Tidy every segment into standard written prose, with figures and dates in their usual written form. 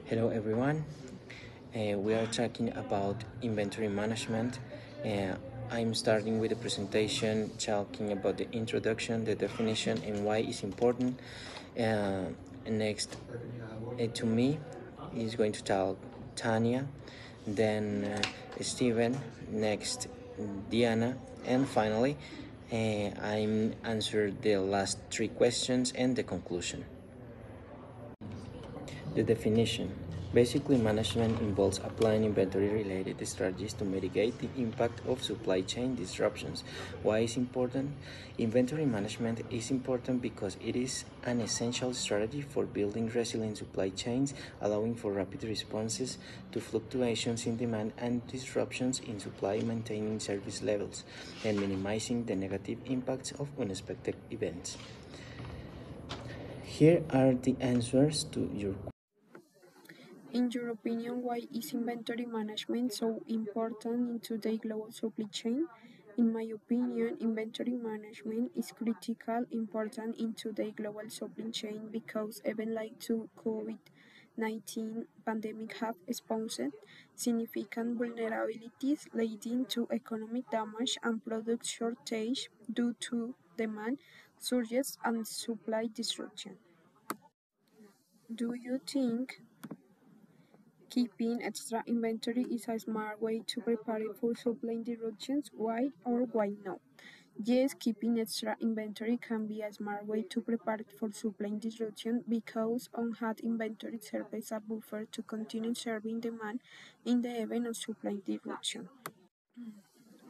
Hello everyone. We are talking about inventory management. Uh, I'm starting with a presentation talking about the introduction, the definition, and why it's important. Next, to me, is going to talk Tanya, then Steven, next Diana, and finally, I'm answer the last three questions and the conclusion. The definition. Basically, management involves applying inventory-related strategies to mitigate the impact of supply chain disruptions. Why is important? Inventory management is important because it is an essential strategy for building resilient supply chains, allowing for rapid responses to fluctuations in demand and disruptions in supply, maintaining service levels, and minimizing the negative impacts of unexpected events. Here are the answers to your questions. In your opinion, why is inventory management so important in today's global supply chain? In my opinion, inventory management is critical important in today's global supply chain because even like to COVID-19 pandemic have exposed significant vulnerabilities leading to economic damage and product shortage due to demand surges and supply disruption. Do you think keeping extra inventory is a smart way to prepare for supply disruptions? Why or why not? Yes, keeping extra inventory can be a smart way to prepare for supply disruption because on-hand inventory serves as a buffer to continue serving demand in the event of supply disruption.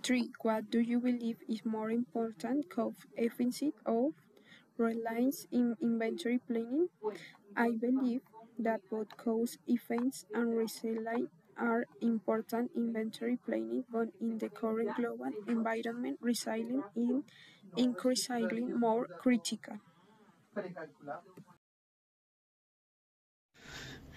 3. What do you believe is more important, cost efficiency or reliance in inventory planning? I believe that both cost effects and resilience are important inventory planning, but in the current global environment, resilience is increasingly more critical.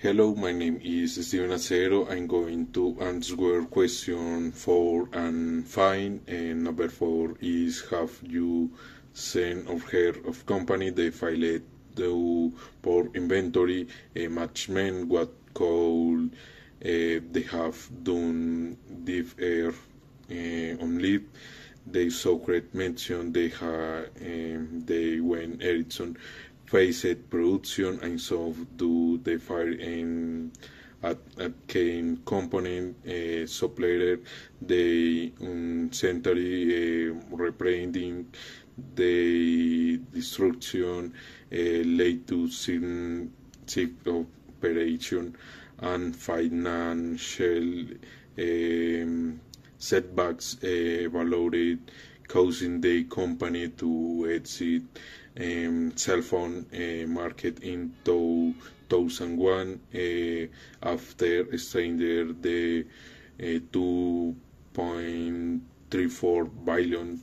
Hello, my name is Steven Acero. I'm going to answer question 4 and 5. And number 4 is, have you seen or heard of company they filed do for inventory management? What could they have done if on lead? They secret mention they when Ericsson faced production and so do the fire at Kane component supplier the century representing the destruction led to significant operation and financial setbacks evaluated, causing the company to exit cell phone market in 2001 after stranger the 2.34 billion.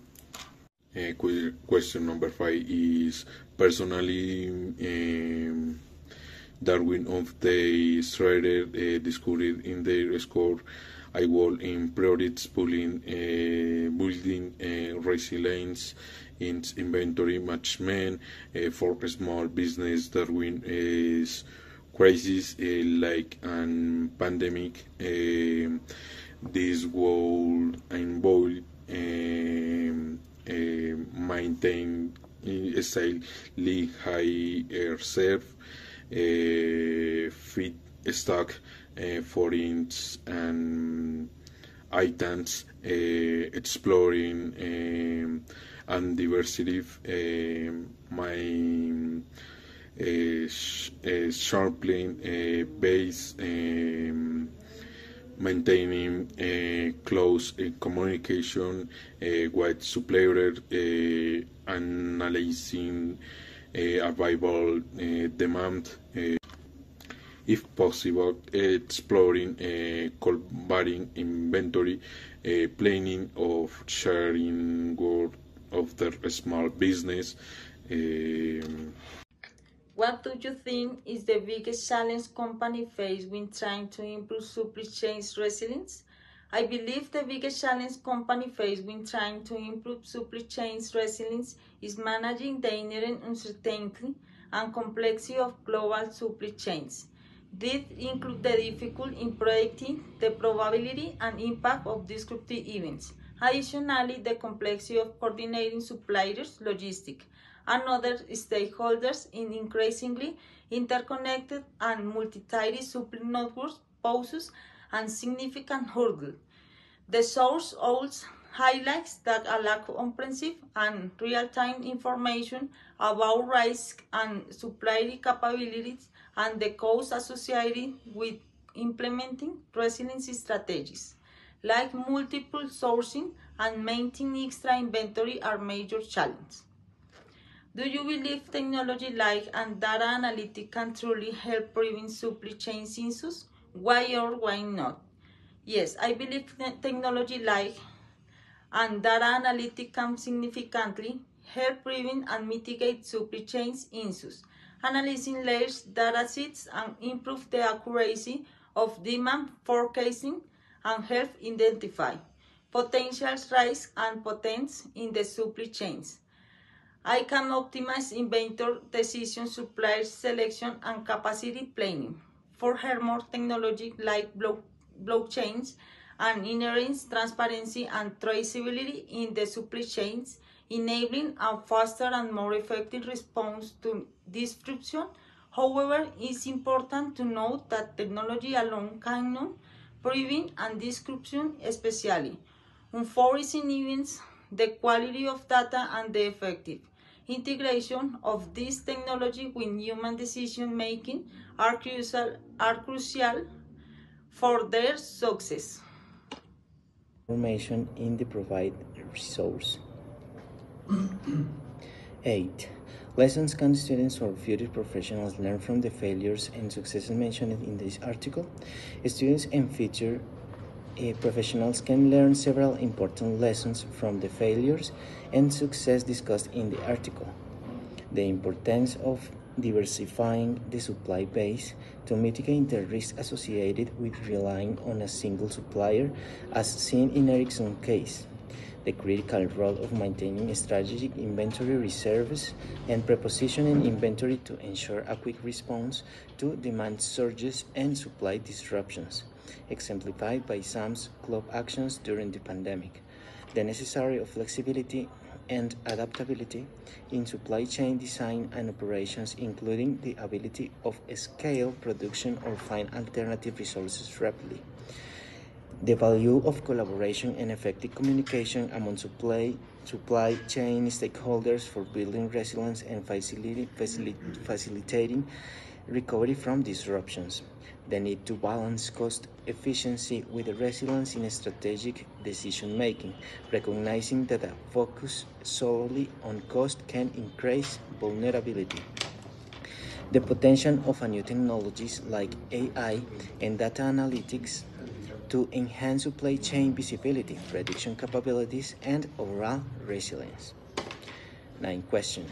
Question number 5 is, personally, Darwin of the Schrader discovered in their score I will in products building resilience in inventory management for small business. Darwin is crisis like an pandemic. This will involve maintain slightly higher reserve, feed stock, foreigns and items, exploring and diversity, my sharpening base, maintaining close communication with supplier, analyzing available demand, if possible, exploring combating inventory, planning of sharing work of their small business. What do you think is the biggest challenge company face when trying to improve supply chain resilience? I believe the biggest challenge company face when trying to improve supply chain resilience is managing the inherent uncertainty and complexity of global supply chains. These include the difficulty in predicting the probability and impact of disruptive events. Additionally, the complexity of coordinating suppliers, logistics, and other stakeholders in increasingly interconnected and multi-tier supply networks poses a significant hurdle. The source also highlights that a lack of comprehensive and real-time information about risk and supply capabilities and the costs associated with implementing resiliency strategies, like multiple sourcing and maintaining extra inventory are major challenges. Do you believe technology like and data analytics can truly help prevent supply chain issues? Why or why not? Yes, I believe technology like and data analytics can significantly help prevent and mitigate supply chain issues. Analyzing large data sets and improve the accuracy of demand forecasting and help identify potential risks and patterns in the supply chains. I can optimize inventor decision, supplier selection, and capacity planning. For her more technology like blockchains and inherent transparency and traceability in the supply chains, enabling a faster and more effective response to disruption. However, it's important to note that technology alone cannot prevent and disruption, especially unforeseen events, the quality of data, and the effective integration of this technology with human decision making are crucial for their success. Information in the provided resource. 8. Lessons can students or future professionals learn from the failures and successes mentioned in this article? Students and future professionals can learn several important lessons from the failures and success discussed in the article. The importance of diversifying the supply base to mitigate the risk associated with relying on a single supplier, as seen in Ericsson's case. The critical role of maintaining strategic inventory reserves and prepositioning inventory to ensure a quick response to demand surges and supply disruptions, exemplified by Sam's Club actions during the pandemic. The necessary flexibility and adaptability in supply chain design and operations, including the ability of scale production or find alternative resources rapidly. The value of collaboration and effective communication among supply chain stakeholders for building resilience and facilitating recovery from disruptions. The need to balance cost efficiency with resilience in strategic decision making, recognizing that a focus solely on cost can increase vulnerability. The potential of new technologies like AI and data analytics to enhance supply chain visibility, prediction capabilities, and overall resilience. 9. Question.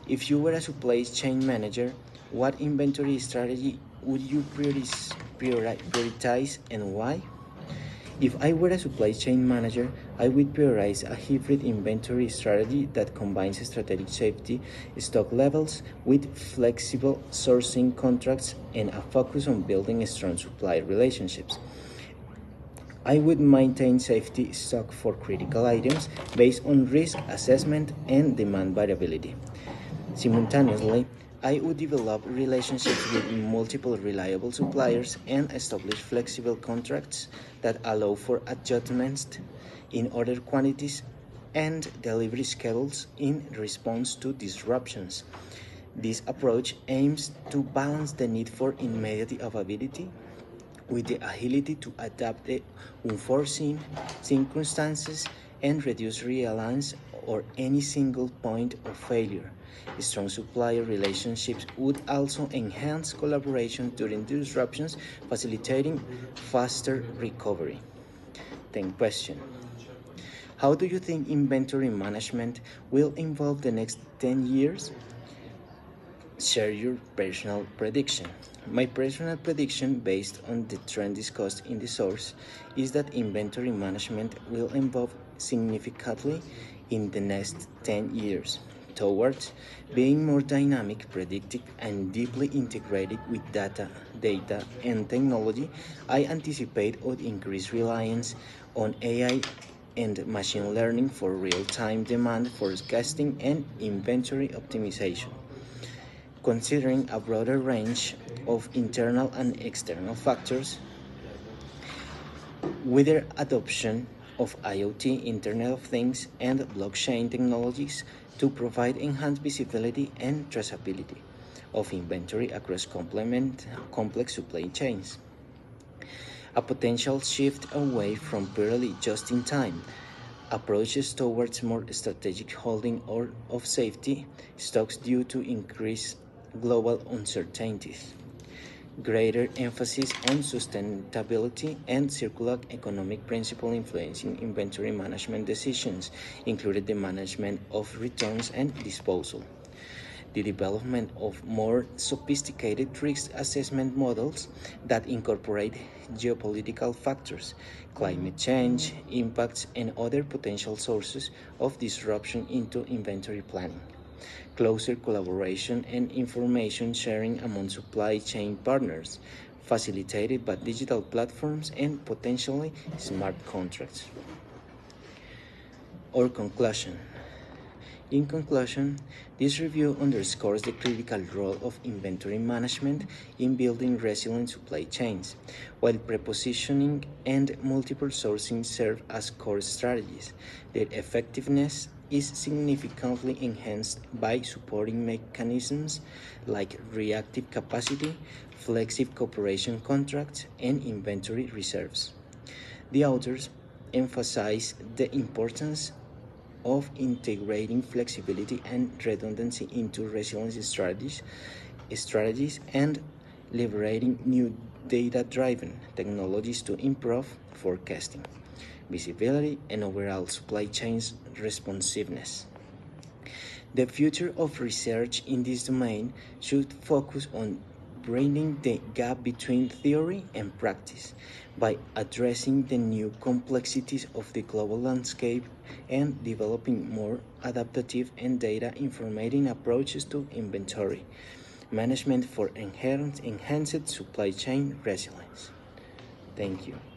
If you were a supply chain manager, what inventory strategy would you prioritize and why? If I were a supply chain manager, I would prioritize a hybrid inventory strategy that combines strategic safety stock levels with flexible sourcing contracts and a focus on building strong supply relationships. I would maintain safety stock for critical items based on risk assessment and demand variability. Simultaneously, I would develop relationships with multiple reliable suppliers and establish flexible contracts that allow for adjustments in order quantities and delivery schedules in response to disruptions. This approach aims to balance the need for immediate availability with the agility to adapt to unforeseen circumstances and reduce reliance on any single point of failure. Strong supplier relationships would also enhance collaboration during disruptions, facilitating faster recovery. 10. Question. How do you think inventory management will evolve the next 10 years? Share your personal prediction. My personal prediction, based on the trend discussed in the source, is that inventory management will evolve significantly in the next 10 years towards being more dynamic, predictive, and deeply integrated with data data, and technology, I anticipate would increase reliance on AI and machine learning for real-time demand forecasting and inventory optimization. Considering a broader range of internal and external factors, wider adoption of IoT, Internet of Things, and blockchain technologies to provide enhanced visibility and traceability of inventory across complex supply chains. A potential shift away from purely just-in-time approaches towards more strategic holding of safety stocks due to increased global uncertainties, greater emphasis on sustainability and circular economic principle influencing inventory management decisions, including the management of returns and disposal. The development of more sophisticated risk assessment models that incorporate geopolitical factors, climate change, impacts, and other potential sources of disruption into inventory planning. Closer collaboration and information sharing among supply chain partners, facilitated by digital platforms and potentially smart contracts. Or conclusion. In conclusion, this review underscores the critical role of inventory management in building resilient supply chains, while prepositioning and multiple sourcing serve as core strategies. Their effectiveness is significantly enhanced by supporting mechanisms like reactive capacity, flexible cooperation contracts, and inventory reserves. The authors emphasize the importance of integrating flexibility and redundancy into resilience strategies and liberating new data-driven technologies to improve forecasting, visibility, and overall supply chains responsiveness. The future of research in this domain should focus on bridging the gap between theory and practice by addressing the new complexities of the global landscape and developing more adaptive and data-informed approaches to inventory management for enhanced supply chain resilience. Thank you.